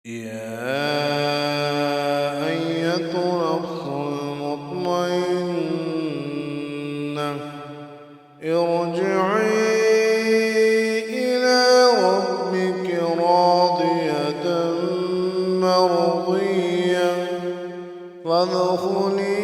يا أيتها النفس المطمئنة ارجعي إلى ربك راضية مرضية فادخلي